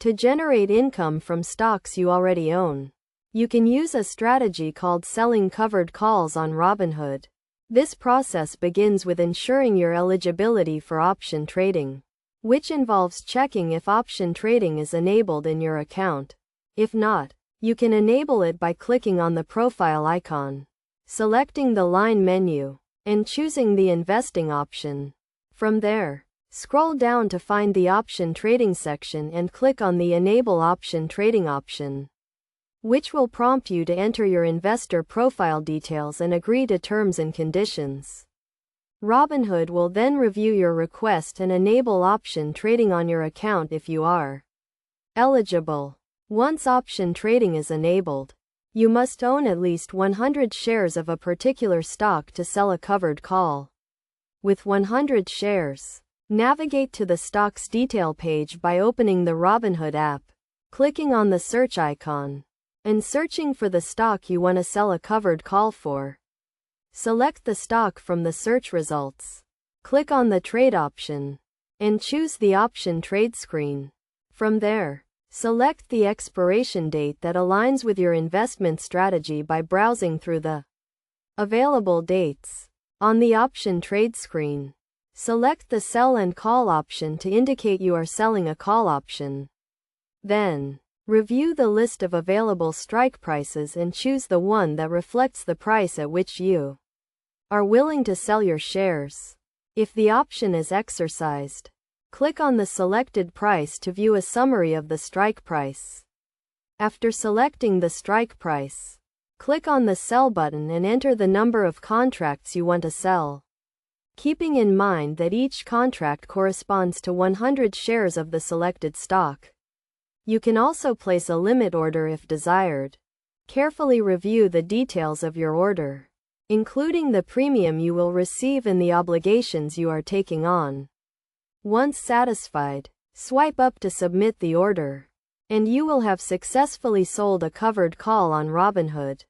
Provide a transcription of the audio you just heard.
to generate income from stocks you already own. You can use a strategy called selling covered calls on Robinhood. This process begins with ensuring your eligibility for option trading, which involves checking if option trading is enabled in your account. If not, you can enable it by clicking on the profile icon, selecting the line menu, and choosing the investing option. From there, scroll down to find the option trading section and click on the Enable Option Trading option, which will prompt you to enter your investor profile details and agree to terms and conditions. Robinhood will then review your request and enable option trading on your account if you are eligible. Once option trading is enabled, you must own at least 100 shares of a particular stock to sell a covered call. With 100 shares, navigate to the stock's detail page by opening the Robinhood app, clicking on the search icon, and searching for the stock you want to sell a covered call for. Select the stock from the search results. Click on the trade option, and choose the option trade screen. From there, select the expiration date that aligns with your investment strategy by browsing through the available dates. On the option trade screen, select the sell and call option to indicate you are selling a call option. Then, review the list of available strike prices and choose the one that reflects the price at which you are willing to sell your shares. If the option is exercised, click on the selected price to view a summary of the strike price. After selecting the strike price, click on the Sell button and enter the number of contracts you want to sell, keeping in mind that each contract corresponds to 100 shares of the selected stock. You can also place a limit order if desired. Carefully review the details of your order, including the premium you will receive and the obligations you are taking on. Once satisfied, swipe up to submit the order, and you will have successfully sold a covered call on Robinhood.